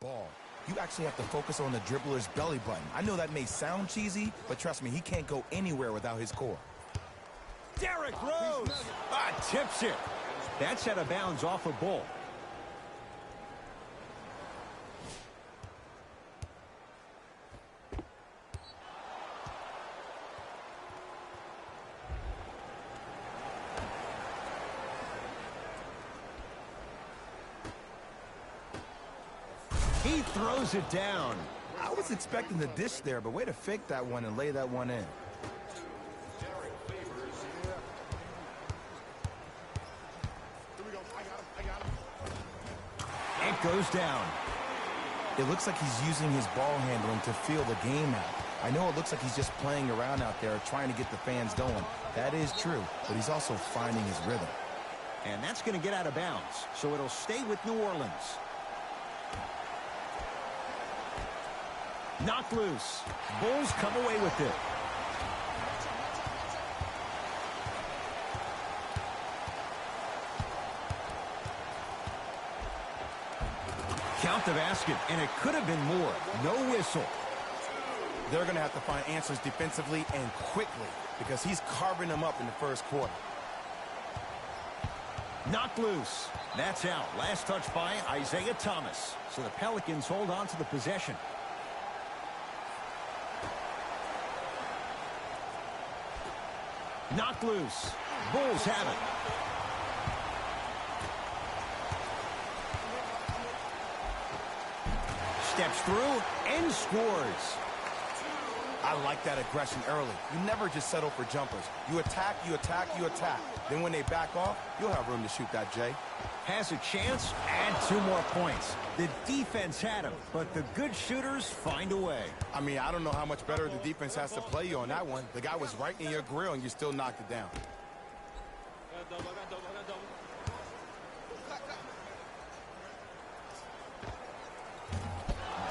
ball. You actually have to focus on the dribbler's belly button. I know that may sound cheesy, but trust me, he can't go anywhere without his core. Derrick Rose! Tips it. That's out of bounds off a ball. He throws it down. I was expecting the dish there, but way to fake that one and lay that one in. It goes down. It looks like he's using his ball handling to feel the game out. I know it looks like he's just playing around out there trying to get the fans going. That is true, but he's also finding his rhythm. And that's going to get out of bounds, so it'll stay with New Orleans. Knocked loose. Bulls come away with it. Count the basket, and it could have been more. No whistle. They're going to have to find answers defensively and quickly because he's carving them up in the first quarter. Knocked loose. That's out. Last touch by Isaiah Thomas. So the Pelicans hold on to the possession. Knocked loose. Bulls have it. Steps through and scores. I like that aggression early. You never just settle for jumpers. You attack, you attack, you attack. Then when they back off, you'll have room to shoot that, Jay. Has a chance, and 2 more points. The defense had him, but the good shooters find a way. I mean, I don't know how much better the defense has to play you on that one. The guy was right in your grill, and you still knocked it down.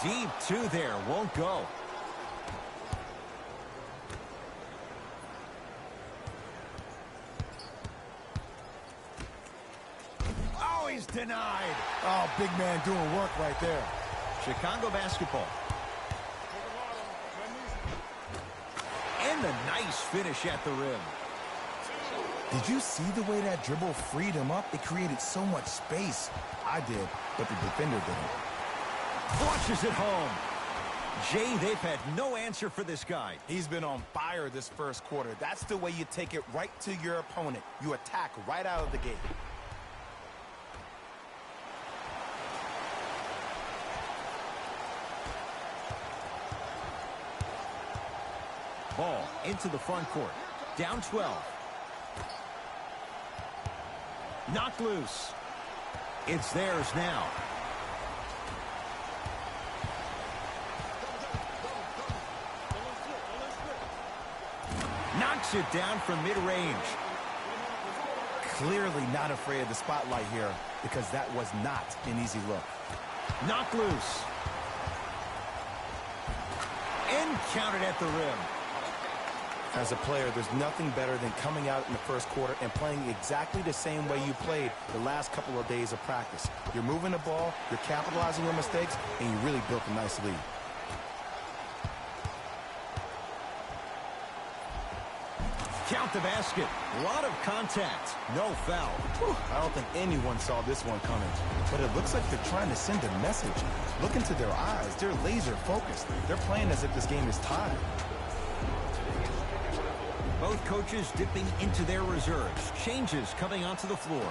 Deep 2 there, won't go. Oh, he's denied. Oh, big man doing work right there. Chicago basketball. And a nice finish at the rim. Did you see the way that dribble freed him up? It created so much space. I did, but the defender didn't. Flushes it home. Jay, they've had no answer for this guy. He's been on fire this first quarter. That's the way you take it right to your opponent. You attack right out of the gate. Ball into the front court. Down 12. Knocked loose. It's theirs now. Knocks it down from mid-range. Clearly not afraid of the spotlight here because that was not an easy look. Knocked loose. And counted at the rim. As a player, there's nothing better than coming out in the first quarter and playing exactly the same way you played the last couple of days of practice. You're moving the ball, you're capitalizing on mistakes, and you really built a nice lead. Count the basket. A lot of contact. No foul. Whew, I don't think anyone saw this one coming. But it looks like they're trying to send a message. Look into their eyes. They're laser focused. They're playing as if this game is tied. Both coaches dipping into their reserves. Changes coming onto the floor.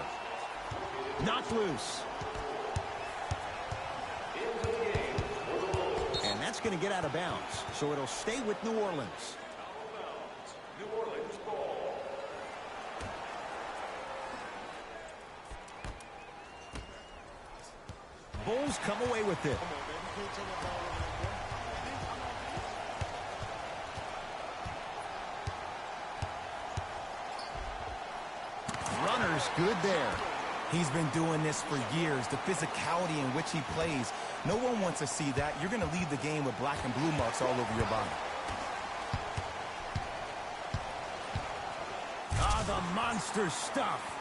Knocked loose. And that's going to get out of bounds. So it'll stay with New Orleans. Bulls come away with it. Runner's good there. He's been doing this for years. The physicality in which he plays. No one wants to see that. You're going to leave the game with black and blue marks all over your body. Ah, the monster stuff.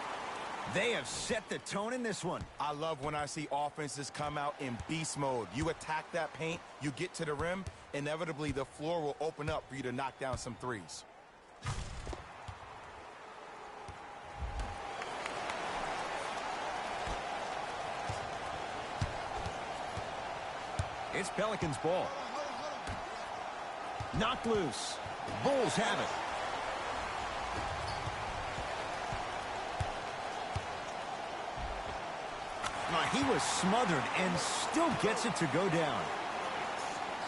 They have set the tone in this one. I love when I see offenses come out in beast mode. You attack that paint, you get to the rim, inevitably the floor will open up for you to knock down some threes. It's Pelicans ball. Knocked loose. Bulls have it. He was smothered and still gets it to go down.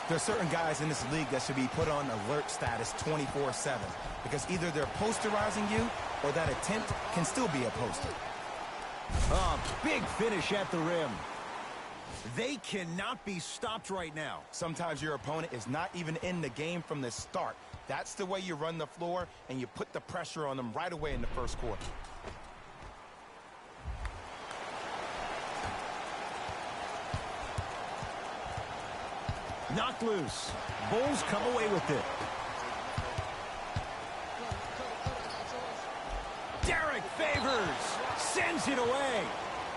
There are certain guys in this league that should be put on alert status 24/7 because either they're posterizing you or that attempt can still be a poster. Oh, big finish at the rim. They cannot be stopped right now. Sometimes your opponent is not even in the game from the start. That's the way you run the floor, and you put the pressure on them right away in the first quarter. Knocked loose. Bulls come away with it. Derek Favors sends it away.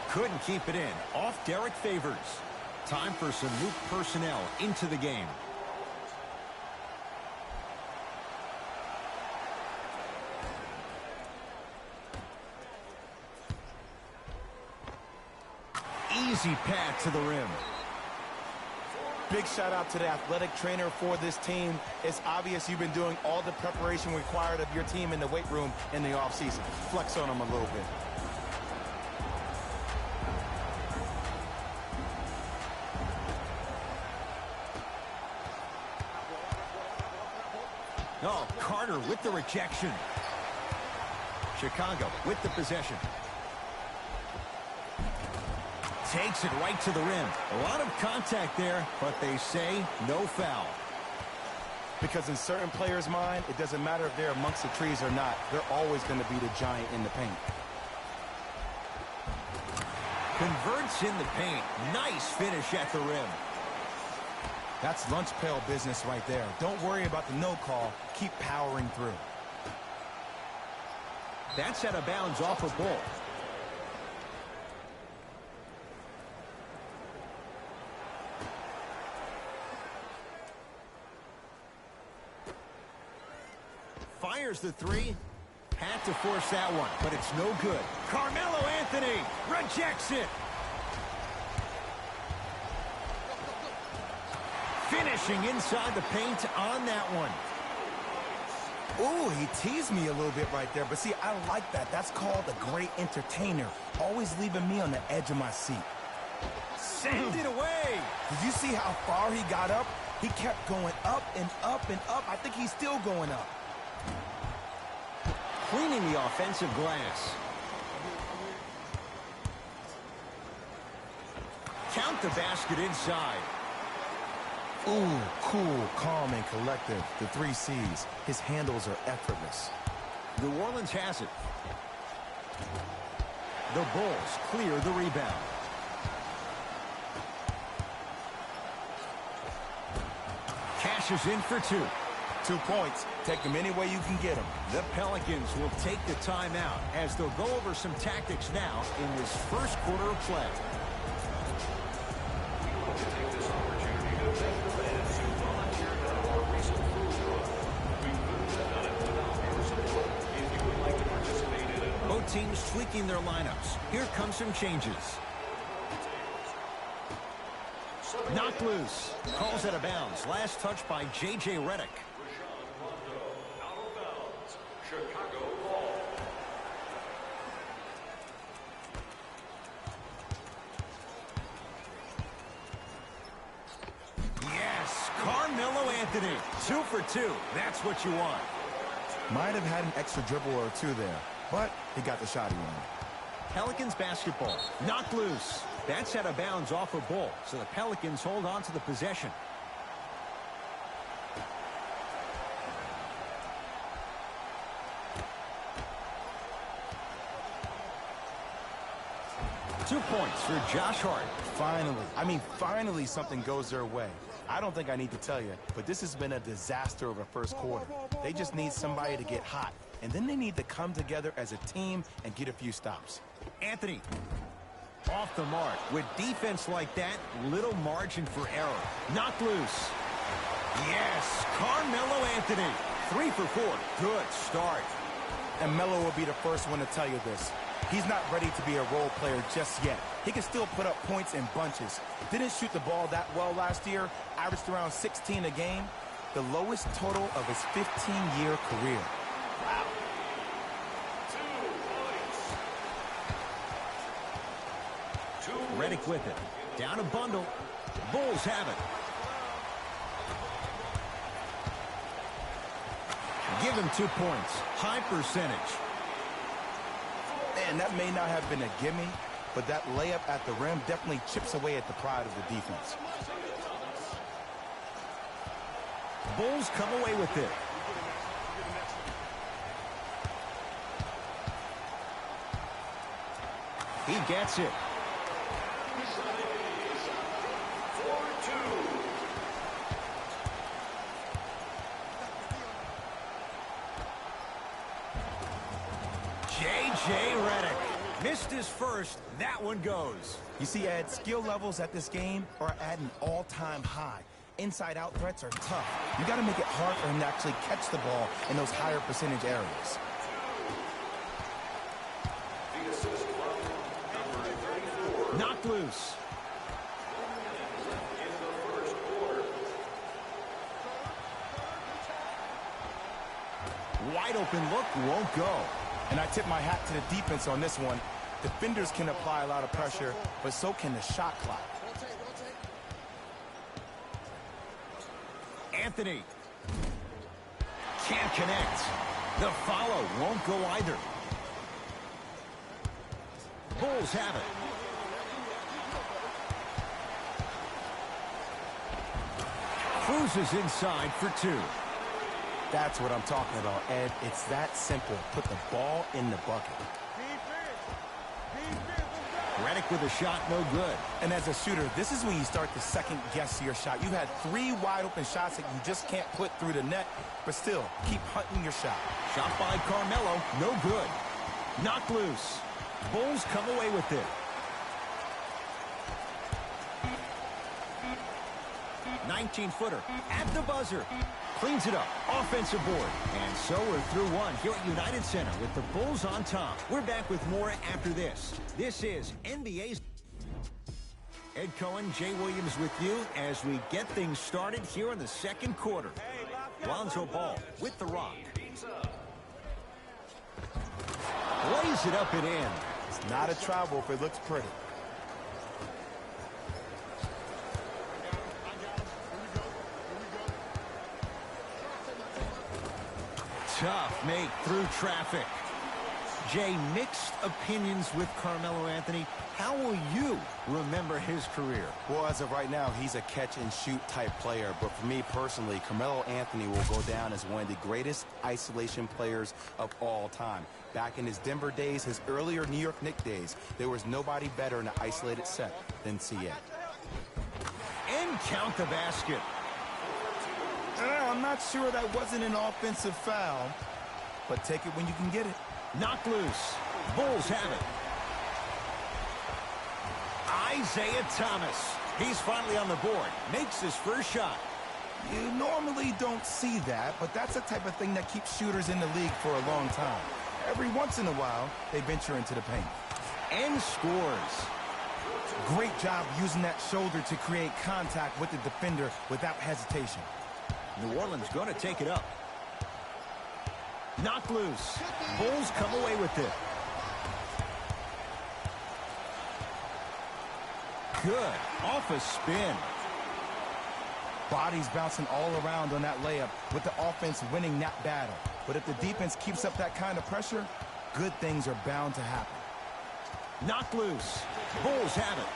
Couldn't keep it in. Off Derek Favors. Time for some new personnel into the game. Easy path to the rim. Big shout out to the athletic trainer for this team. It's obvious you've been doing all the preparation required of your team in the weight room in the offseason. Flex on them a little bit. Oh, Carter with the rejection. Chicago with the possession. Takes it right to the rim. A lot of contact there, but they say no foul. Because in certain players' mind, it doesn't matter if they're amongst the trees or not. They're always going to be the giant in the paint. Converts in the paint. Nice finish at the rim. That's lunch pail business right there. Don't worry about the no call. Keep powering through. That's out of bounds off a ball. Fires the three. Had to force that one, but it's no good. Carmelo Anthony rejects it. Finishing inside the paint on that one. Ooh, he teased me a little bit right there. But see, I like that. That's called a great entertainer. Always leaving me on the edge of my seat. Send it away. Did you see how far he got up? He kept going up and up and up. I think he's still going up. Cleaning the offensive glass. Count the basket inside. Ooh, cool, calm, and collective. The 3 C's. His handles are effortless. New Orleans has it. The Bulls clear the rebound. Cashes in for 2. 2 points. Take them any way you can get them. The Pelicans will take the timeout as they'll go over some tactics now in this first quarter of play. Both teams tweaking their lineups. Here come some changes. Knocked loose. Calls out of bounds. Last touch by J.J. Redick. Yes, Carmelo Anthony. 2 for 2. That's what you want. Might have had an extra dribble or 2 there, but he got the shot he wanted. Pelicans basketball. Knocked loose. That's out of bounds off a ball, so the Pelicans hold on to the possession. Two points for Josh Hart. Finally something goes their way. I don't think I need to tell you, but this has been a disaster of a first quarter. They just need somebody to get hot. and then they need to come together as a team and get a few stops. Anthony, off the mark. With defense like that, little margin for error. Knocked loose. Yes, Carmelo Anthony. 3 for 4. Good start. And Melo will be the first one to tell you this. He's not ready to be a role player just yet. He can still put up points in bunches. Didn't shoot the ball that well last year. Averaged around 16 a game. The lowest total of his 15-year career. Wow. Redick with it. Down a bundle. Bulls have it. Give him 2 points. High percentage. Man, that may not have been a gimme, but that layup at the rim definitely chips away at the pride of the defense. Bulls come away with it. He gets it. J.J. Redick missed his first. That one goes. You see, Ed, skill levels at this game are at an all-time high. Inside-out threats are tough. You got to make it hard for him to actually catch the ball in those higher percentage areas. Knocked loose. Wide open look, won't go. And I tip my hat to the defense on this one. Defenders can apply a lot of pressure, but so can the shot clock. Anthony. Can't connect. The follow won't go either. Bulls have it. Cruises inside for 2. That's what I'm talking about, Ed. It's that simple. Put the ball in the bucket. Redick with a shot, no good. And as a shooter, this is when you start to second-guess your shot. You had 3 wide-open shots that you just can't put through the net, but still, keep hunting your shot. Shot by Carmelo, no good. Knocked loose. Bulls come away with it. 19-footer at the buzzer. Cleans it up. Offensive board. And so we're through one here at United Center with the Bulls on top. We're back with more after this. This is NBA's Ed Cohen, Jay Williams with you as we get things started here in the second quarter. Lonzo Ball with the rock. Lays it up and in. It's not a travel if it looks pretty. Tough make through traffic. Jay, mixed opinions with Carmelo Anthony. How will you remember his career? Well, as of right now, he's a catch-and-shoot type player. But for me personally, Carmelo Anthony will go down as one of the greatest isolation players of all time. Back in his Denver days, his earlier New York Knicks days, there was nobody better in an isolated set than CA. And count the basket. I'm not sure that wasn't an offensive foul, but take it when you can get it. Knocked loose. Bulls have it. Isaiah Thomas. He's finally on the board. Makes his first shot. You normally don't see that, but that's the type of thing that keeps shooters in the league for a long time. Every once in a while, they venture into the paint. And scores. Great job using that shoulder to create contact with the defender without hesitation. New Orleans going to take it up. Knocked loose. Bulls come away with it. Good. Off a spin. Bodies bouncing all around on that layup with the offense winning that battle. But if the defense keeps up that kind of pressure, good things are bound to happen. Knocked loose. Bulls have it.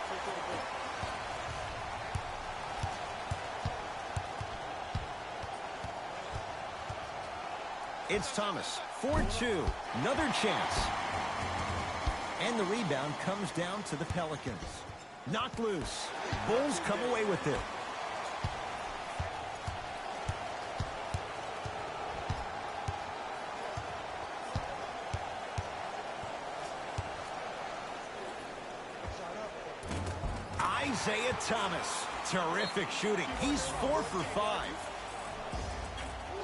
It's Thomas. 4-2. Another chance. And the rebound comes down to the Pelicans. Knocked loose. Bulls come away with it. Isaiah Thomas. Terrific shooting. He's 4 for 5.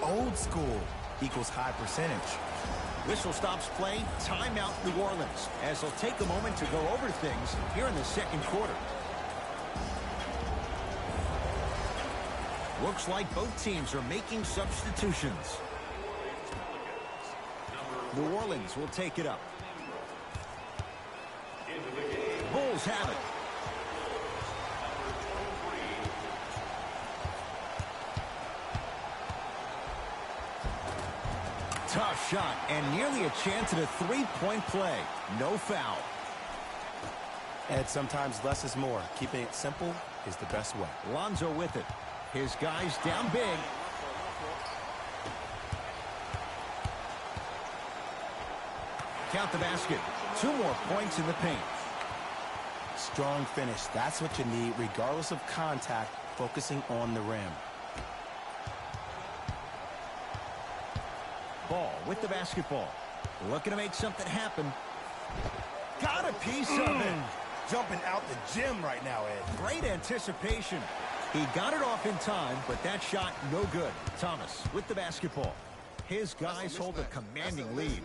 Old school equals high percentage. Whistle stops play. Timeout, New Orleans, as they'll take a moment to go over things here in the second quarter. Looks like both teams are making substitutions. New Orleans will take it up. Bulls have it. Tough shot and nearly a chance at a three-point play. No foul. And sometimes less is more. Keeping it simple is the best way. Lonzo with it. His guys down big. Count the basket. 2 more points in the paint. Strong finish. That's what you need, regardless of contact, focusing on the rim. Ball with the basketball. Looking to make something happen. Got a piece of it. Jumping out the gym right now, Ed. Great anticipation. He got it off in time, but that shot no good. Thomas with the basketball. His guys hold a commanding lead.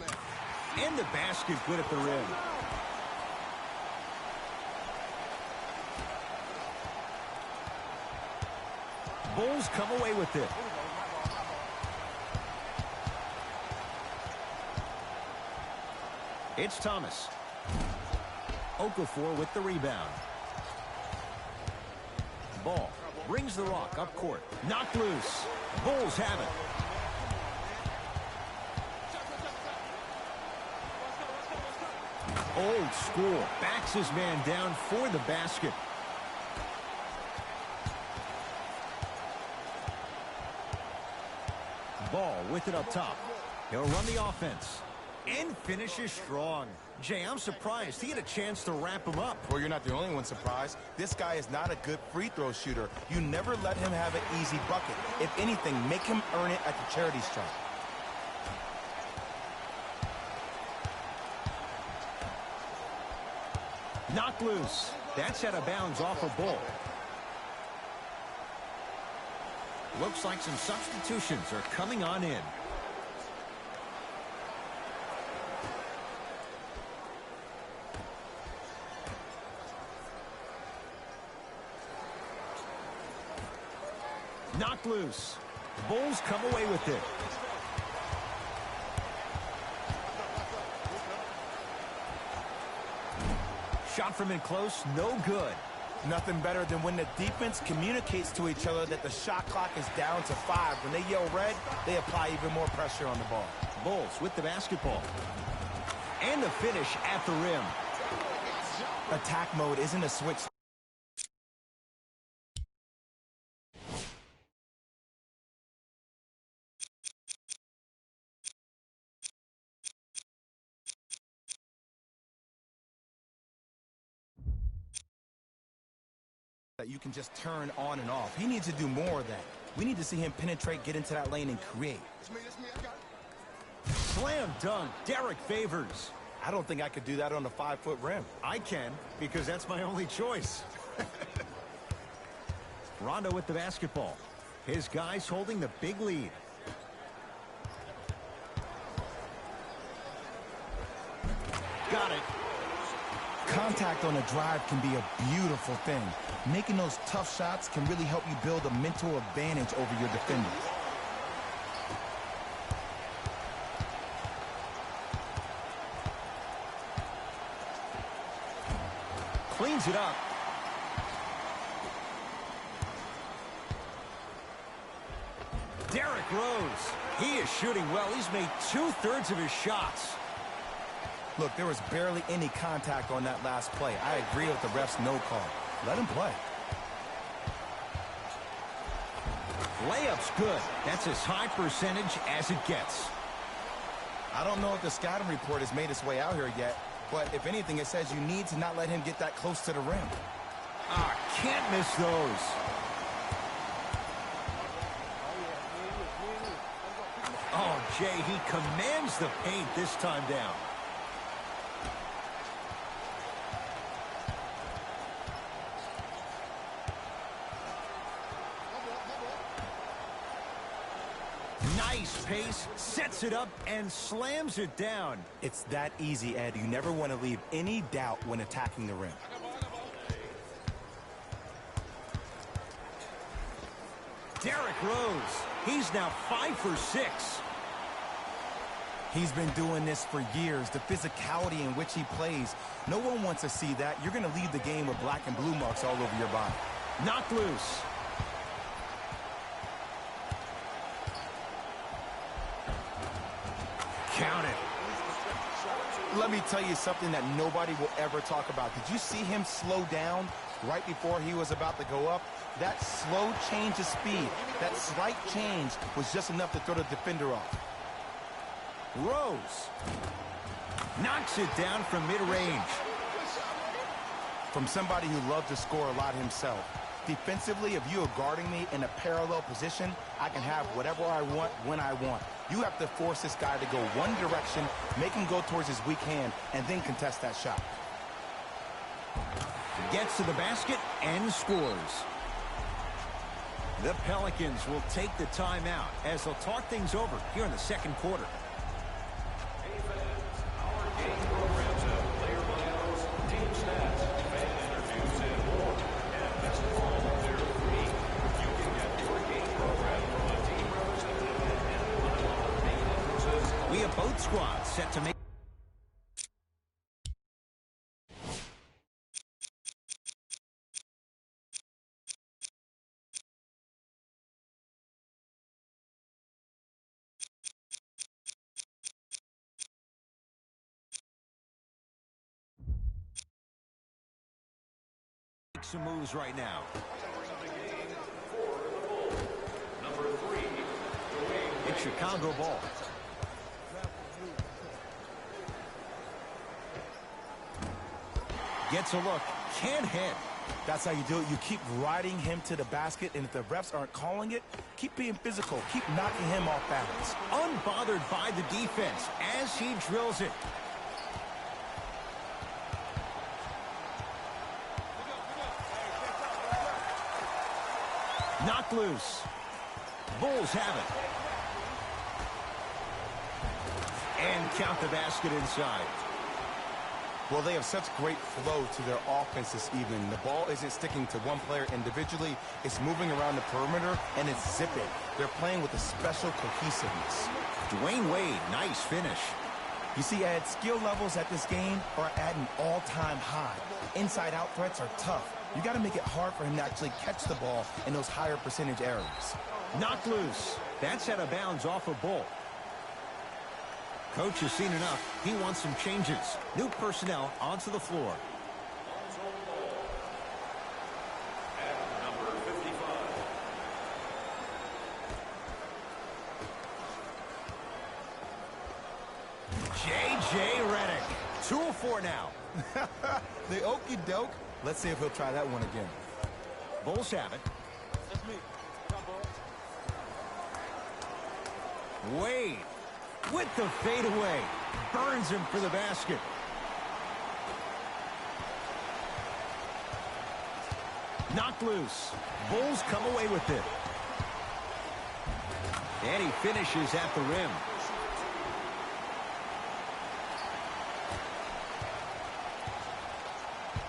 And the basket good at the rim. Bulls come away with it. It's Thomas. Okafor with the rebound. Ball brings the rock up court. Knocked loose. Bulls have it. Old school. Backs his man down for the basket. Ball with it up top. He'll run the offense. And finishes strong. Jay, I'm surprised he had a chance to wrap him up. Well, you're not the only one surprised. This guy is not a good free throw shooter. You never let him have an easy bucket. If anything, make him earn it at the charity stripe. Knocked loose. That's out of bounds off a Bull. Looks like some substitutions are coming on in. Knocked loose. Bulls come away with it. Shot from in close, no good. Nothing better than when the defense communicates to each other that the shot clock is down to 5. When they yell red, they apply even more pressure on the ball. Bulls with the basketball. And the finish at the rim. Attack mode isn't a switch that you can just turn on and off. He needs to do more of that. We need to see him penetrate, get into that lane, and create. Slam dunk, Derek Favors. I don't think I could do that on a 5-foot rim. I can, because that's my only choice. Rondo with the basketball. His guys holding the big lead. Got it. Contact on a drive can be a beautiful thing. Making those tough shots can really help you build a mental advantage over your defenders. Cleans it up. Derrick Rose. He is shooting well. He's made 2/3 of his shots. Look, there was barely any contact on that last play. I agree with the ref's no call. Let him play. Layup's good. That's as high percentage as it gets. I don't know if the scouting report has made its way out here yet, but if anything, it says you need to not let him get that close to the rim. Can't miss those. Oh, Jay, he commands the paint this time down. Nice pace, sets it up, and slams it down. It's that easy, Ed. You never want to leave any doubt when attacking the rim. Derrick Rose, he's now 5 for 6. He's been doing this for years. The physicality in which he plays, no one wants to see that. You're going to leave the game with black and blue marks all over your body. Knocked loose. Count it. Let me tell you something that nobody will ever talk about. Did you see him slow down right before he was about to go up? That slow change of speed, that slight change was just enough to throw the defender off. Rose knocks it down from mid-range. From somebody who loves to score a lot himself. Defensively, if you are guarding me in a parallel position, I can have whatever I want when I want. You have to force this guy to go one direction, make him go towards his weak hand, and then contest that shot. Gets to the basket and scores. The Pelicans will take the timeout as they'll talk things over here in the second quarter. We have both squads set to make some moves right now. It's Chicago ball. Gets a look, can't hit. That's how you do it. You keep riding him to the basket, and if the refs aren't calling it, keep being physical. Keep knocking him off balance. Unbothered by the defense as he drills it. Knocked loose. Bulls have it. And count the basket inside. Well, they have such great flow to their offense this evening. The ball isn't sticking to one player individually. It's moving around the perimeter, and it's zipping. They're playing with a special cohesiveness. Dwayne Wade, nice finish. You see, Ed, skill levels at this game are at an all-time high. Inside-out threats are tough. You got to make it hard for him to actually catch the ball in those higher percentage areas. Knocked loose. That's out of bounds off a Bull. Coach has seen enough. He wants some changes. New personnel onto the floor. J.J. Redick. 2 of 4 now. The okey doke. Let's see if he'll try that one again. Bulls have it. That's me. Wade with the fadeaway. Burns him for the basket. Knocked loose. Bulls come away with it. And he finishes at the rim.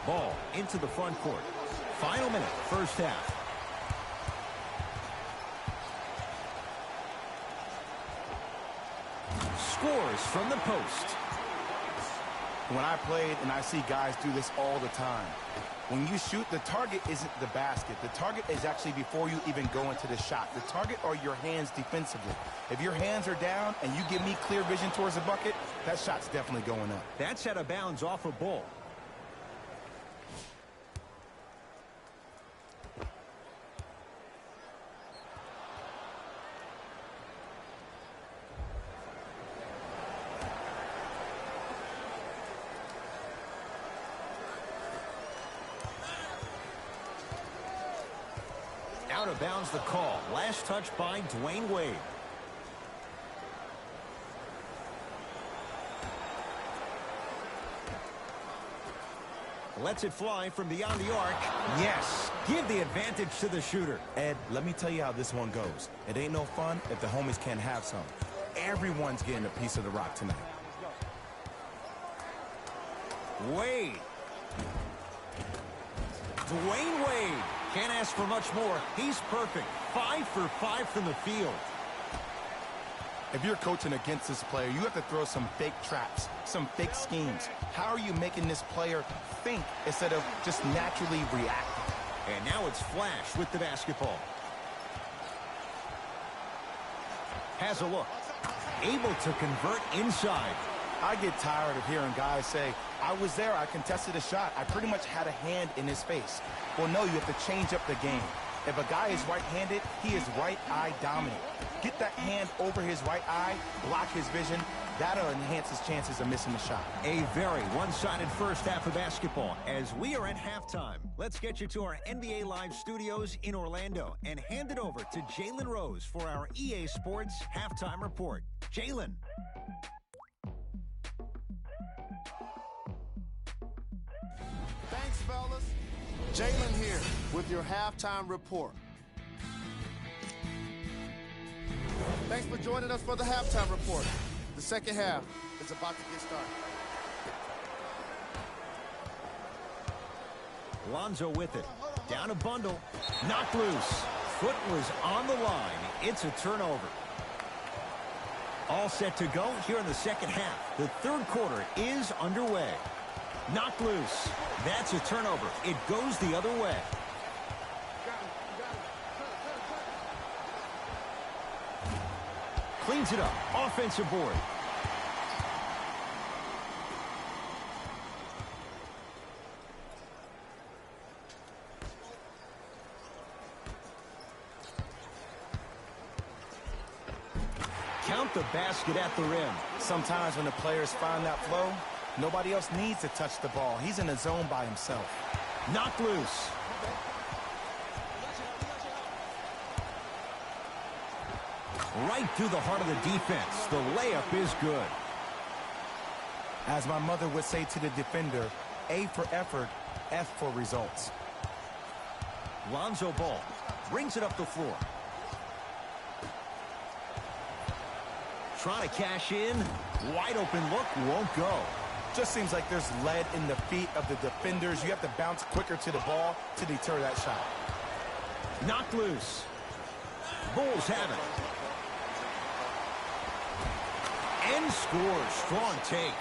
Ball into the front court. Final minute, first half. Scores from the post. When I played, and I see guys do this all the time, when you shoot, the target isn't the basket. The target is actually before you even go into the shot. The target are your hands defensively. If your hands are down and you give me clear vision towards the bucket, that shot's definitely going up. That's out of bounds off a Bull. Out of bounds the call. Last touch by Dwayne Wade. Lets it fly from beyond the arc. Yes, give the advantage to the shooter. Ed, let me tell you how this one goes. It ain't no fun if the homies can't have some. Everyone's getting a piece of the rock tonight. Wade. Dwayne Wade. Can't ask for much more. He's perfect. 5 for 5 from the field. If you're coaching against this player, you have to throw some fake traps, some fake schemes. How are you making this player think instead of just naturally reacting? And now it's Flash with the basketball. Has a look. Able to convert inside. I get tired of hearing guys say, I was there, I contested a shot, I pretty much had a hand in his face. Well, no, you have to change up the game. If a guy is right-handed, he is right-eye dominant. Get that hand over his right eye, block his vision. That'll enhance his chances of missing the shot. A very one-sided first half of basketball as we are at halftime. Let's get you to our NBA Live studios in Orlando and hand it over to Jalen Rose for our EA Sports Halftime Report. Jalen. Thanks, fellas. Jalen here with your halftime report. Thanks for joining us for the halftime report. The second half is about to get started. Lonzo with it. Down a bundle. Knocked loose. Foot was on the line. It's a turnover. All set to go here in the second half. The third quarter is underway. Knocked loose. That's a turnover. It goes the other way. Cleans it up. Offensive board. Count the basket at the rim. Sometimes when the players find that flow, nobody else needs to touch the ball. He's in a zone by himself. Knocked loose. Right through the heart of the defense. The layup is good. As my mother would say to the defender, A for effort, F for results. Lonzo Ball brings it up the floor. Trying to cash in. Wide open look, won't go. Just seems like there's lead in the feet of the defenders. You have to bounce quicker to the ball to deter that shot. Knocked loose. Bulls have it. And scores. Strong take.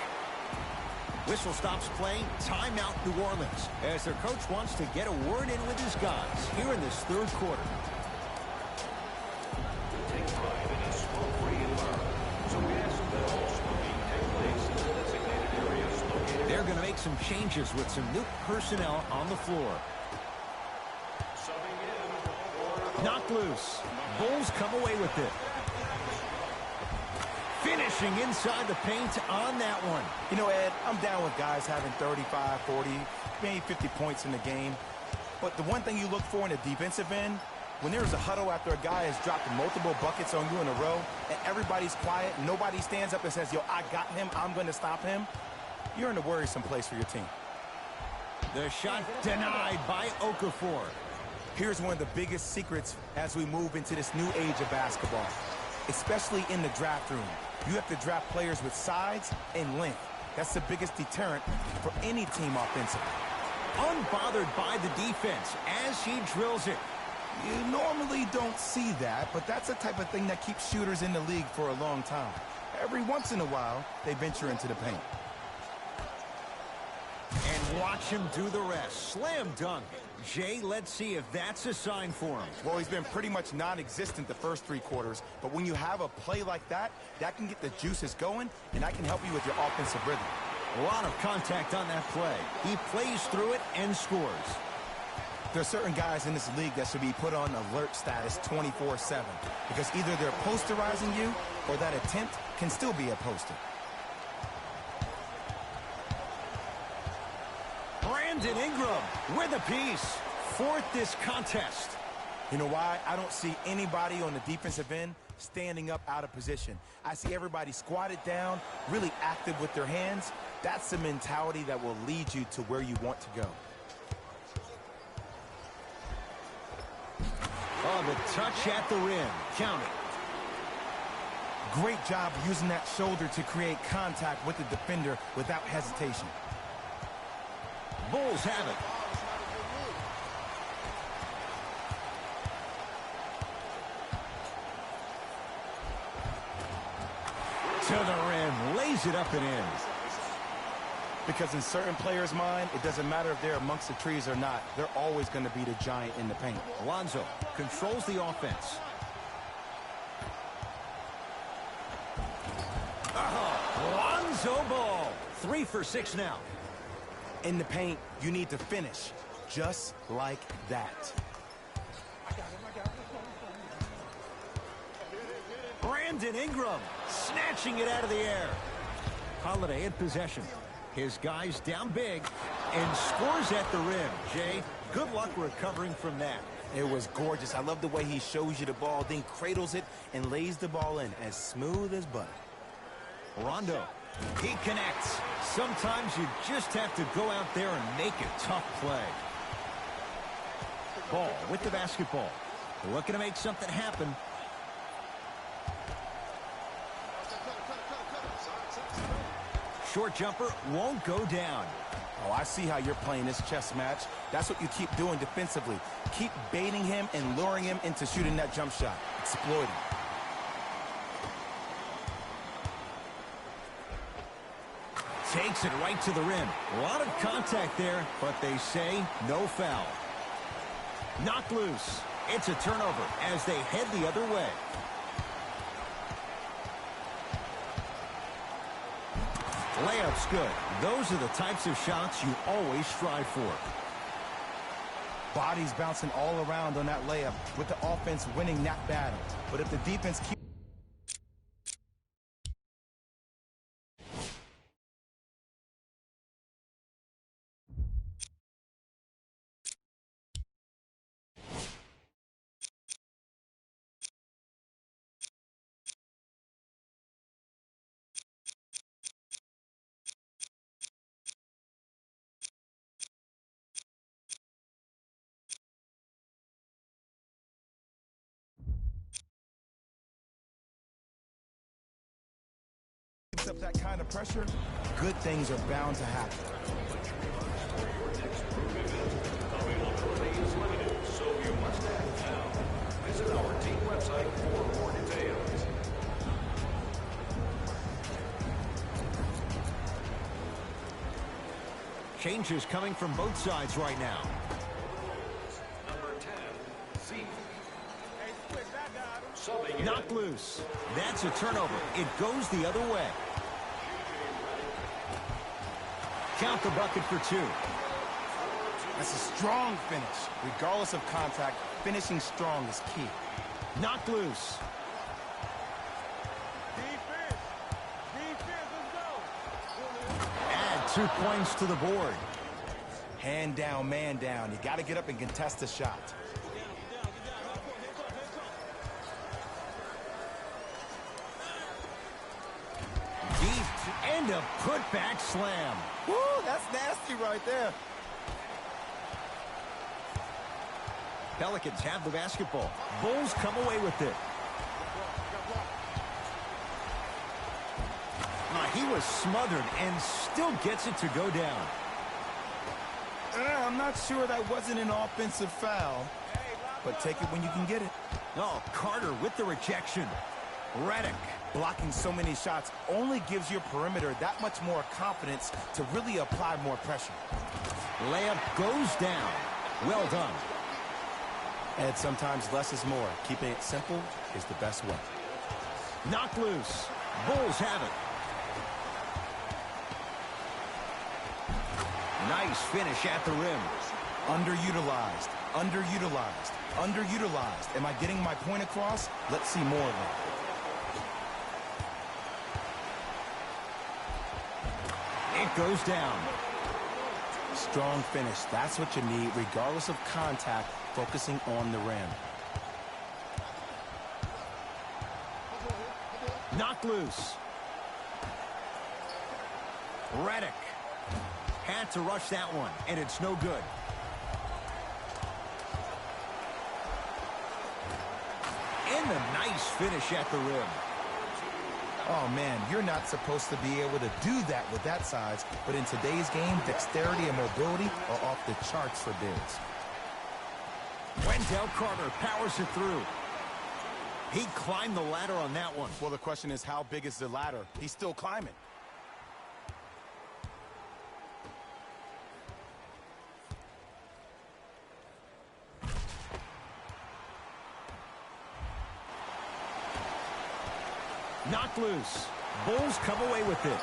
Whistle stops play. Timeout New Orleans as their coach wants to get a word in with his guys here in this third quarter. Take pride in a smoke-free environment. So we ask that all smoking take place in the designated areas located. They're going to make some changes with some new personnel on the floor. Subbing in. Knocked loose. Bulls come away with it. Finishing inside the paint on that one. You know, Ed, I'm down with guys having 35, 40, maybe 50 points in the game. But the one thing you look for in the defensive end, when there's a huddle after a guy has dropped multiple buckets on you in a row, and everybody's quiet, nobody stands up and says, yo, I got him, I'm going to stop him, you're in a worrisome place for your team. The shot denied by Okafor. Here's one of the biggest secrets as we move into this new age of basketball, especially in the draft room. You have to draft players with size and length. That's the biggest deterrent for any team offensively. Unbothered by the defense as he drills it. You normally don't see that, but that's the type of thing that keeps shooters in the league for a long time. Every once in a while, they venture into the paint. And watch him do the rest. Slam dunk. Jay, let's see if that's a sign for him. Well, he's been pretty much non-existent the first three quarters, but when you have a play like that, that can get the juices going, and that can help you with your offensive rhythm. A lot of contact on that play. He plays through it and scores. There are certain guys in this league that should be put on alert status 24/7, because either they're posterizing you, or that attempt can still be a poster. Brandon Ingram with a piece. Fourth this contest. You know why? I don't see anybody on the defensive end standing up out of position. I see everybody squatted down, really active with their hands. That's the mentality that will lead you to where you want to go. Oh, the touch at the rim. Count it. Great job using that shoulder to create contact with the defender without hesitation. Bulls have it. To the rim, lays it up and in. Because in certain players' mind, it doesn't matter if they're amongst the trees or not. They're always going to be the giant in the paint. Alonzo controls the offense. Alonzo ball. 3 for 6 now. In the paint, you need to finish just like that. Brandon Ingram snatching it out of the air. Holiday in possession. His guys down big and scores at the rim. Jay, good luck recovering from that. It was gorgeous. I love the way he shows you the ball, then cradles it and lays the ball in as smooth as butter. Rondo, he connects. Sometimes you just have to go out there and make a tough play. Ball with the basketball. Looking to make something happen. Short jumper won't go down. Oh, I see how you're playing this chess match. That's what you keep doing defensively. Keep baiting him and luring him into shooting that jump shot. Exploit him. Takes it right to the rim. A lot of contact there, but they say no foul. Knocked loose. It's a turnover as they head the other way. Layup's good. Those are the types of shots you always strive for. Bodies bouncing all around on that layup with the offense winning that battle. But if the defense keeps up that kind of pressure, good things are bound to happen. So you must act now. Visit our team website for more details. Changes coming from both sides right now. Number 10, Zeke. Subbing in. Knocked loose. That's a turnover. It goes the other way. Count the bucket for 2. That's a strong finish. Regardless of contact, finishing strong is key. Knocked loose. Add 2 points to the board. Hand down, man down. You got to get up and contest the shot. Deep and a putback slam. Woo, that's nasty right there. Pelicans have the basketball. Bulls come away with it. He was smothered and still gets it to go down. I'm not sure that wasn't an offensive foul, but take it when you can get it. Oh, Carter with the rejection. Redick. Blocking so many shots only gives your perimeter that much more confidence to really apply more pressure. Layup goes down. Well done. And sometimes less is more. Keeping it simple is the best way. Knocked loose. Bulls have it. Nice finish at the rim. Underutilized, underutilized, underutilized. Am I getting my point across? Let's see more of it. It goes down. Strong finish. That's what you need, regardless of contact, focusing on the rim. Knocked loose. Reddick had to rush that one, and it's no good. And a nice finish at the rim. Oh, man, you're not supposed to be able to do that with that size, but in today's game, dexterity and mobility are off the charts for bigs. Wendell Carter powers it through. He climbed the ladder on that one. Well, the question is, how big is the ladder? He's still climbing. Knocked loose. Bulls come away with it.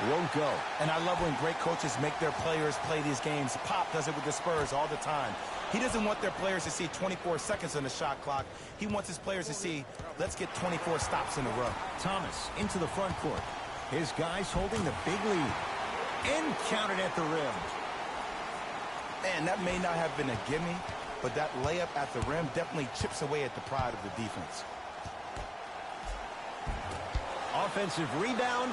Won't go. And I love when great coaches make their players play these games. Pop does it with the Spurs all the time. He doesn't want their players to see 24 seconds on the shot clock. He wants his players to see, let's get 24 stops in a row. Thomas into the front court. His guys holding the big lead. And counted at the rim. Man, that may not have been a gimme, but that layup at the rim definitely chips away at the pride of the defense. Offensive rebound.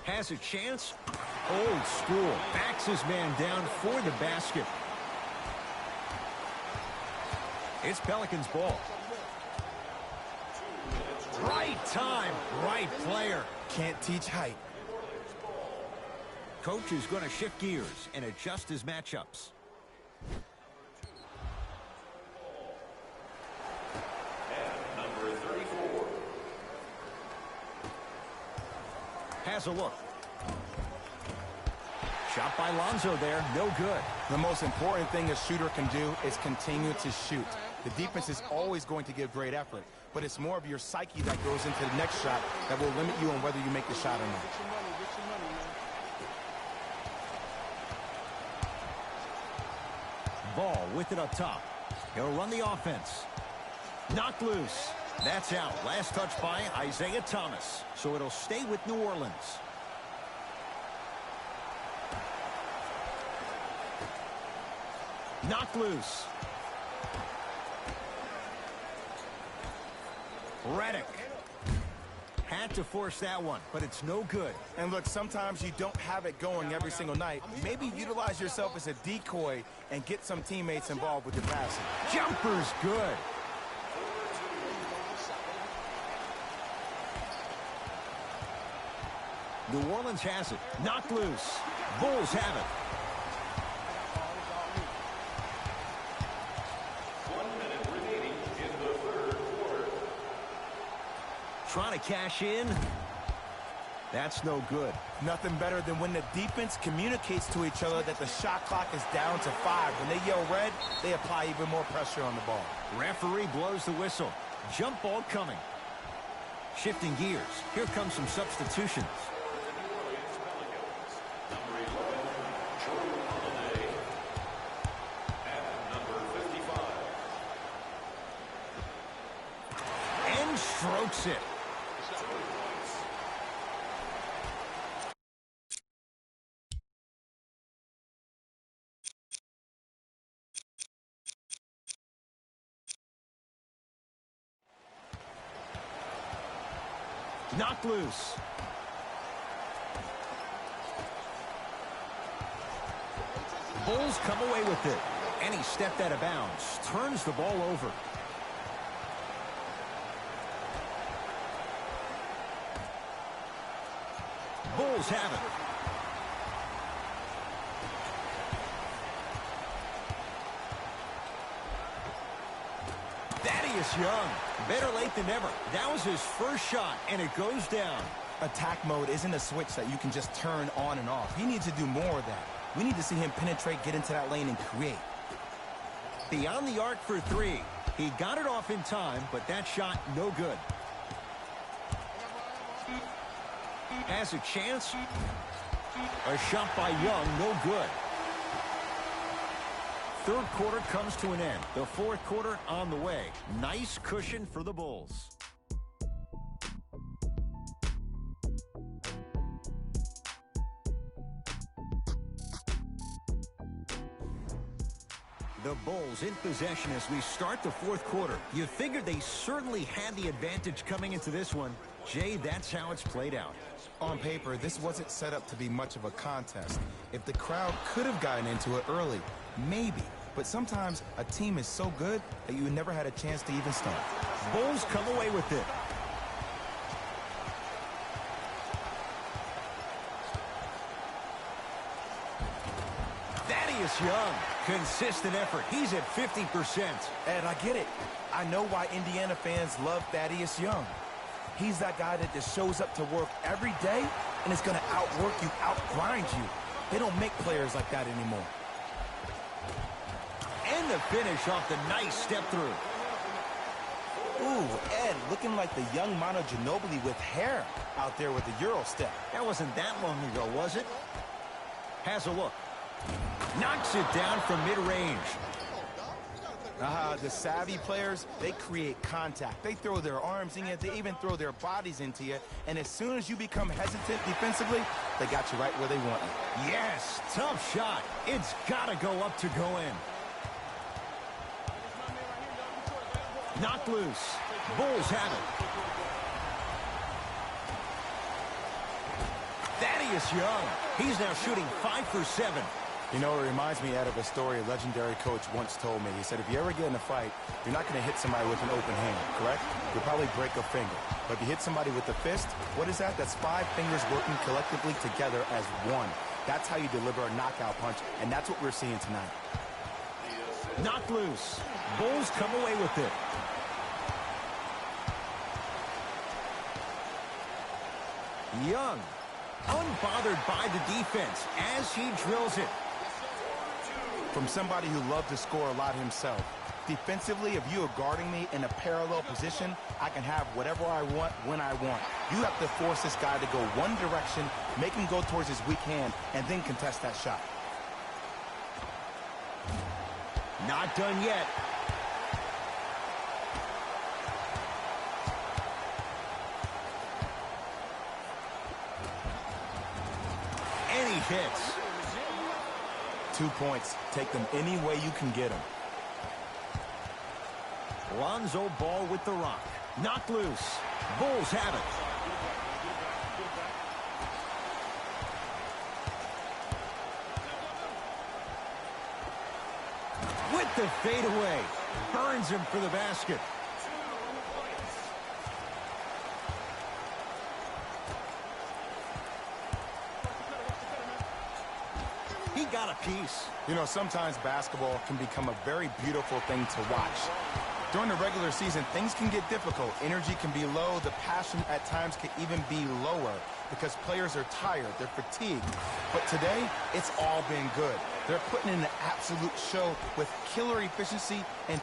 Has a chance. Old school. Backs his man down for the basket. It's Pelicans ball. Right time, right player. Can't teach height. Coach is going to shift gears and adjust his matchups. And number 34. Has a look. Shot by Lonzo there, no good. The most important thing a shooter can do is continue to shoot. The defense is always going to give great effort, but it's more of your psyche that goes into the next shot that will limit you on whether you make the shot or not. Ball with it up top. He'll run the offense. Knocked loose. That's out. Last touch by Isaiah Thomas. So it'll stay with New Orleans. Knocked loose. Reddick had to force that one, but it's no good. And look, sometimes you don't have it going every single night. Maybe utilize yourself as a decoy and get some teammates involved with your passing. Jumper's good. New Orleans has it. Knocked loose. Bulls have it. 1 minute remaining in the third quarter. Trying to cash in. That's no good. Nothing better than when the defense communicates to each other that the shot clock is down to 5. When they yell red, they apply even more pressure on the ball. Referee blows the whistle. Jump ball coming. Shifting gears. Here comes some substitutions. Strokes it. Knocked loose. Bulls come away with it. And he stepped out of bounds. Turns the ball over. Bulls have it. Thaddeus Young. Better late than never. That was his first shot, and it goes down. Attack mode isn't a switch that you can just turn on and off. He needs to do more of that. We need to see him penetrate, get into that lane, and create. Beyond the arc for three. He got it off in time, but that shot no good. Has a chance. A shot by Young, no good. Third quarter comes to an end. The fourth quarter on the way. Nice cushion for the Bulls. The Bulls in possession as we start the fourth quarter. You figured they certainly had the advantage coming into this one. Jay, that's how it's played out. On paper, this wasn't set up to be much of a contest. If the crowd could have gotten into it early, maybe. But sometimes a team is so good that you never had a chance to even start. Bulls come away with it. Thaddeus Young, consistent effort. He's at 50%. Ed, I get it. I know why Indiana fans love Thaddeus Young. He's that guy that just shows up to work every day and is going to outwork you, outgrind you. They don't make players like that anymore. And the finish off the nice step through. Ooh, Ed, looking like the young Manu Ginobili with hair out there with the Euro step. That wasn't that long ago, was it? Has a look. Knocks it down from mid-range. The savvy players, they create contact. They throw their arms in you. They even throw their bodies into you. And as soon as you become hesitant defensively, they got you right where they want you. Yes, tough shot. It's got to go up to go in. Knocked loose. Bulls have it. Thaddeus Young. He's now shooting 5 for 7. You know, it reminds me, Ed, of a story a legendary coach once told me. He said, if you ever get in a fight, you're not going to hit somebody with an open hand, correct? You'll probably break a finger. But if you hit somebody with a fist, what is that? That's 5 fingers working collectively together as one. That's how you deliver a knockout punch, and that's what we're seeing tonight. Knocked loose. Bulls come away with it. Young, unbothered by the defense as he drills it. From somebody who loved to score a lot himself. Defensively, if you are guarding me in a parallel position, I can have whatever I want when I want. You have to force this guy to go one direction, make him go towards his weak hand, and then contest that shot. Not done yet. And he hits. 2 points. Take them any way you can get them. Lonzo Ball with the rock. Knocked loose. Bulls have it. With the fadeaway. Burns him for the basket. He got a piece. You know, sometimes basketball can become a very beautiful thing to watch. During the regular season, things can get difficult. Energy can be low. The passion at times can even be lower because players are tired. They're fatigued. But today, it's all been good. They're putting in an absolute show with killer efficiency and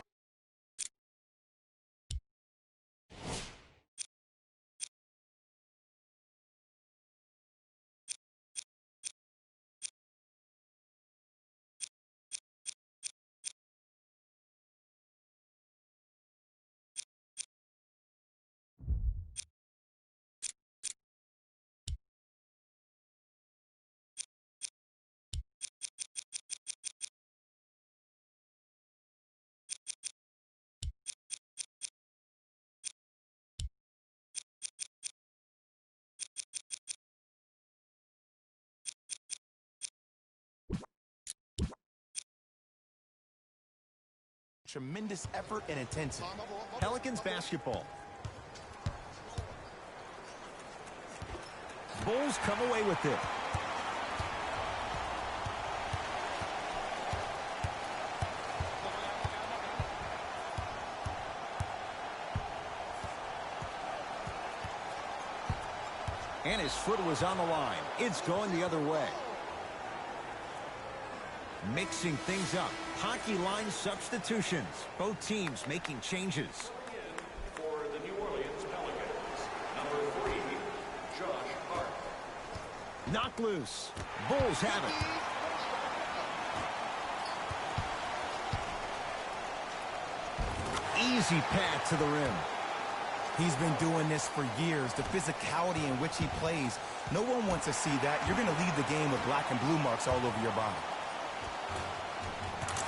tremendous effort and intensity. Pelicans basketball. Bulls come away with it. And his foot was on the line. It's going the other way. Mixing things up. Hockey line substitutions. Both teams making changes. For the New Orleans Pelicans, number 3, Josh Hart. Knocked loose. Bulls have it. Easy path to the rim. He's been doing this for years. The physicality in which he plays. No one wants to see that. You're going to leave the game with black and blue marks all over your body.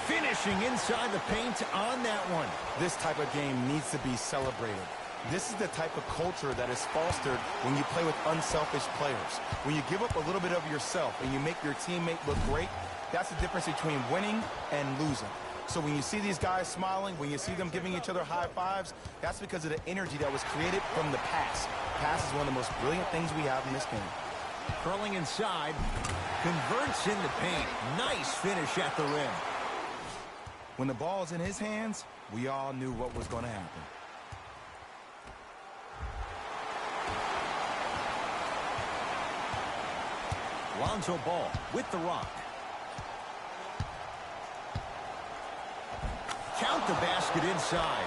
Finishing inside the paint on that one. This type of game needs to be celebrated. This is the type of culture that is fostered when you play with unselfish players. When you give up a little bit of yourself and you make your teammate look great, that's the difference between winning and losing. So when you see these guys smiling, when you see them giving each other high fives, that's because of the energy that was created from the pass. Pass is one of the most brilliant things we have in this game. Curling inside, converts in the paint. Nice finish at the rim. When the ball is in his hands, we all knew what was going to happen. Lonzo Ball with the rock. Count the basket inside.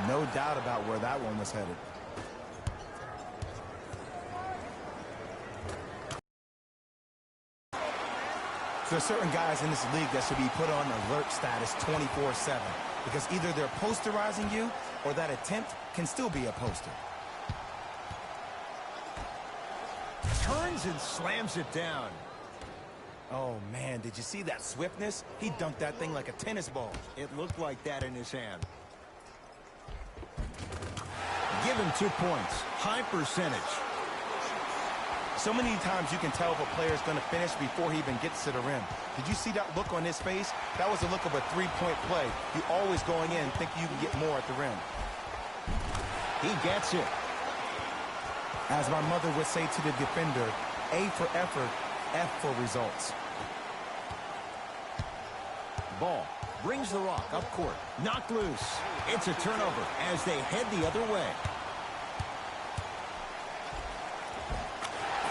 No doubt about where that one was headed. There are certain guys in this league that should be put on alert status 24/7 because either they're posterizing you or that attempt can still be a poster. Turns and slams it down. Oh, man, did you see that swiftness? He dunked that thing like a tennis ball. It looked like that in his hand. Give him 2 points. High percentage. So many times you can tell if a player's going to finish before he even gets to the rim. Did you see that look on his face? That was the look of a three-point play. He always going in thinking you can get more at the rim. He gets it. As my mother would say to the defender, A for effort, F for results. Ball brings the rock up court. Knocked loose. It's a turnover as they head the other way.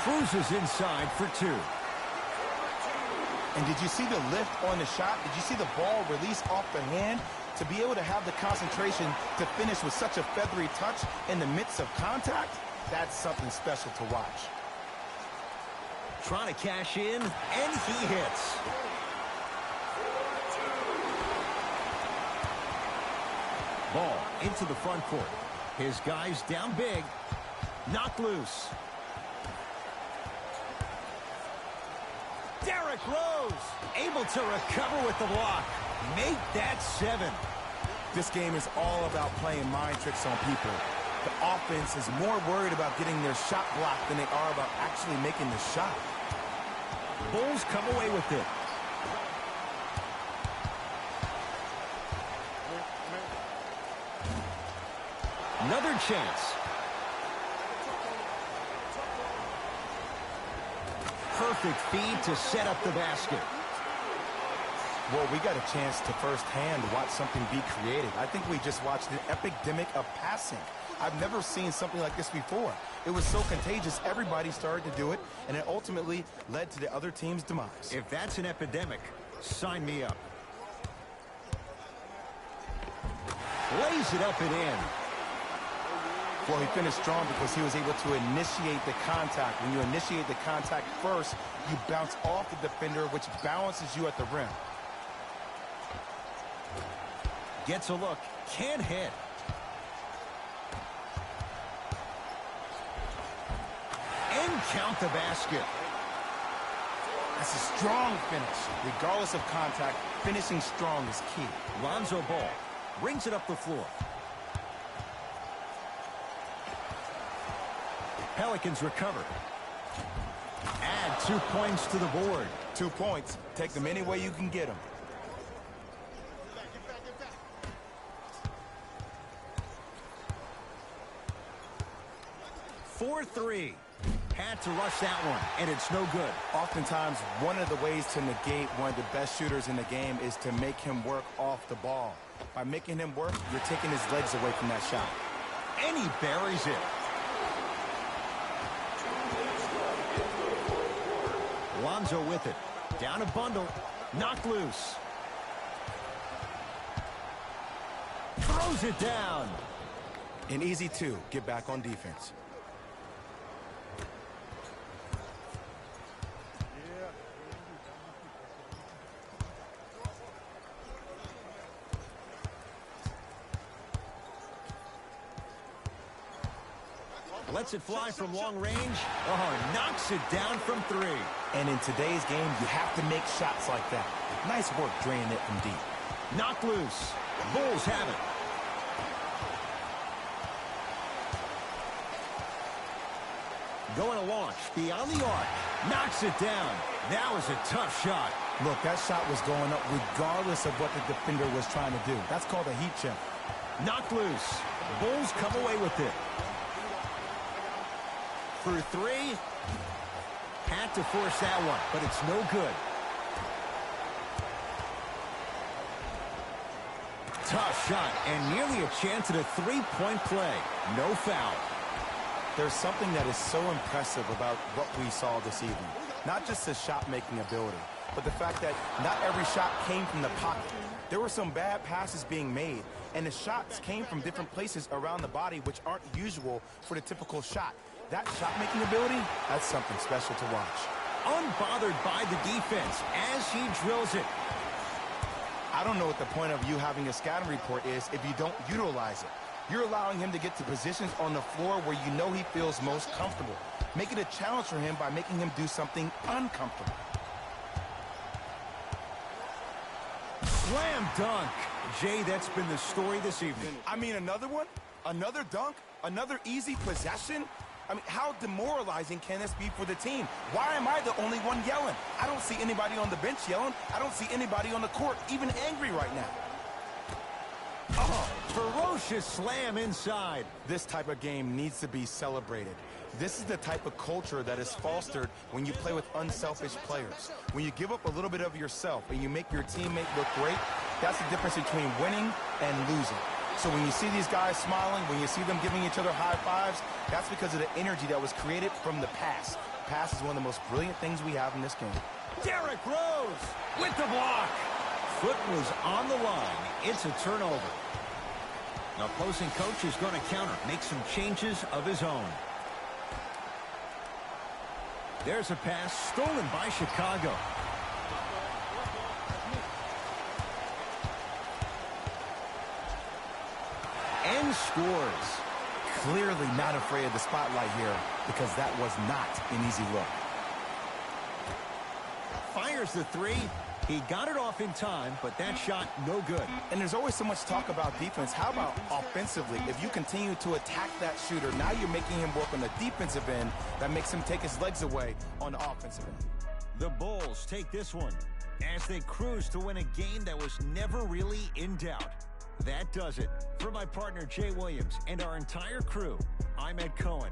Cruises inside for 2. And did you see the lift on the shot? Did you see the ball release off the hand? To be able to have the concentration to finish with such a feathery touch in the midst of contact, that's something special to watch. Trying to cash in, and he hits. Ball into the front court. His guys down big. Knocked loose. Derrick Rose able to recover with the block. Make that 7. This game is all about playing mind tricks on people. The offense is more worried about getting their shot blocked than they are about actually making the shot. Bulls come away with it. Another chance. Perfect feed to set up the basket. Well, we got a chance to firsthand watch something be created. I think we just watched an epidemic of passing. I've never seen something like this before. It was so contagious, everybody started to do it, and it ultimately led to the other team's demise. If that's an epidemic, sign me up. Lays it up and in. Well, he finished strong because he was able to initiate the contact. When you initiate the contact first, you bounce off the defender, which balances you at the rim. Gets a look. Can't hit. And count the basket. That's a strong finish. Regardless of contact, finishing strong is key. Lonzo Ball brings it up the floor. Pelicans recover. Add 2 points to the board. 2 points. Take them any way you can get them. For 3. Had to rush that one, and it's no good. Oftentimes, one of the ways to negate one of the best shooters in the game is to make him work off the ball. By making him work, you're taking his legs away from that shot. And he buries it. Lonzo with it. Down a bundle. Knocked loose. Throws it down. An easy 2. Get back on defense. Lets it fly from long range. Oh, knocks knocks it down from 3. And in today's game, you have to make shots like that. Nice work draining it from deep. Knocked loose. Bulls have it. Going to launch beyond the arc. Knocks it down. That was a tough shot. Look, that shot was going up regardless of what the defender was trying to do. That's called a heat check. Knocked loose. Bulls come away with it. For 3. Had to force that one, but it's no good. Tough shot, and nearly a chance at a 3-point play. No foul. There's something that is so impressive about what we saw this evening. Not just his shot-making ability, but the fact that not every shot came from the pocket. There were some bad passes being made, and the shots came from different places around the body, which aren't usual for the typical shot. That shot-making ability, that's something special to watch. Unbothered by the defense as he drills it. I don't know what the point of you having a scouting report is if you don't utilize it. You're allowing him to get to positions on the floor where you know he feels most comfortable. Make it a challenge for him by making him do something uncomfortable. Slam dunk. Jay, that's been the story this evening. I mean, another one? Another dunk? Another easy possession? I mean, how demoralizing can this be for the team? Why am I the only one yelling? I don't see anybody on the bench yelling. I don't see anybody on the court even angry right now. Oh, ferocious slam inside. This type of game needs to be celebrated. This is the type of culture that is fostered when you play with unselfish players. When you give up a little bit of yourself and you make your teammate look great, that's the difference between winning and losing. So when you see these guys smiling, when you see them giving each other high fives, that's because of the energy that was created from the pass. Pass is one of the most brilliant things we have in this game. Derrick Rose with the block. Foot was on the line. It's a turnover. The opposing coach is going to counter, make some changes of his own. There's a pass stolen by Chicago. And scores. Clearly not afraid of the spotlight here because that was not an easy look. Fires the 3. He got it off in time, but that shot no good. And there's always so much talk about defense. How about offensively? If you continue to attack that shooter, now you're making him work on the defensive end. That makes him take his legs away on the offensive end. The Bulls take this one as they cruise to win a game that was never really in doubt. That does it. For my partner, Jay Williams, and our entire crew, I'm Ed Cohen.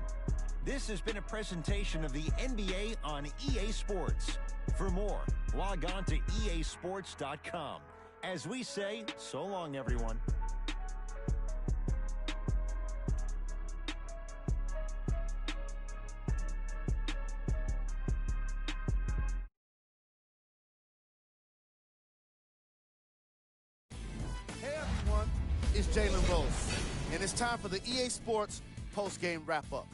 This has been a presentation of the NBA on EA Sports. For more, log on to easports.com. As we say, so long, everyone. Hey everyone, it's Jalen Rose, and it's time for the EA Sports post-game wrap-up.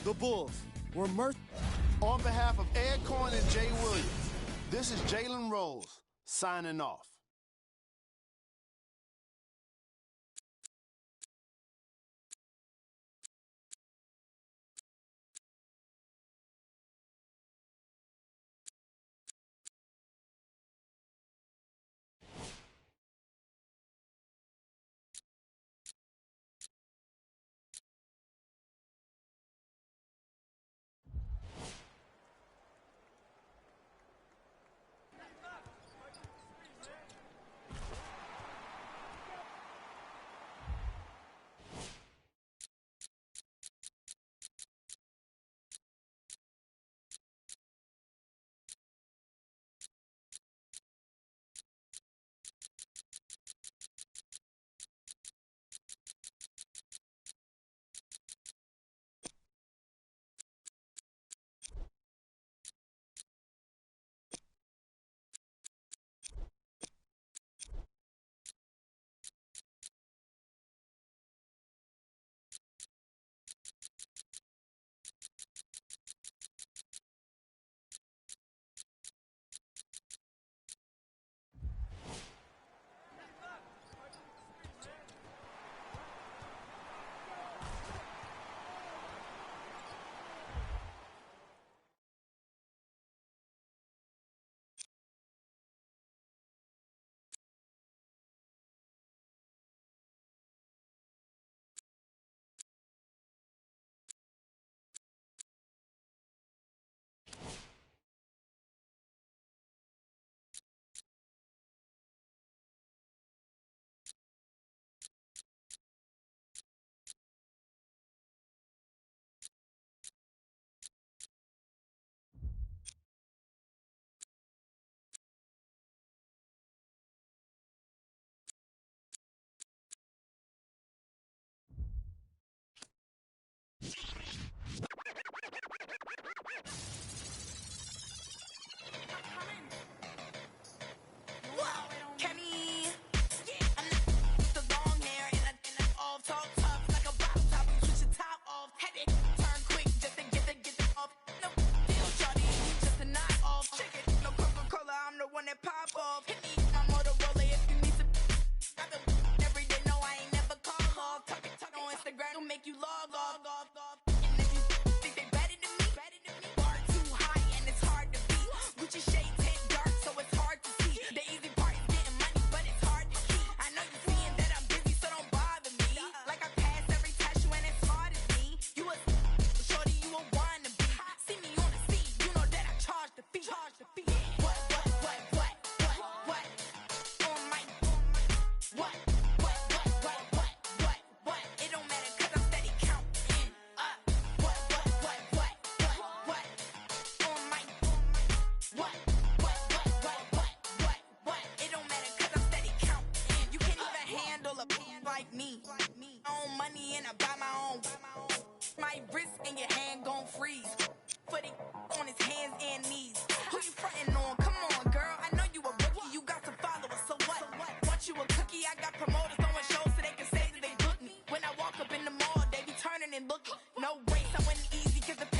The Bulls were merced. On behalf of Ed Cohen and Jay Williams, this is Jalen Rose signing off. no race, I went easy 'cause the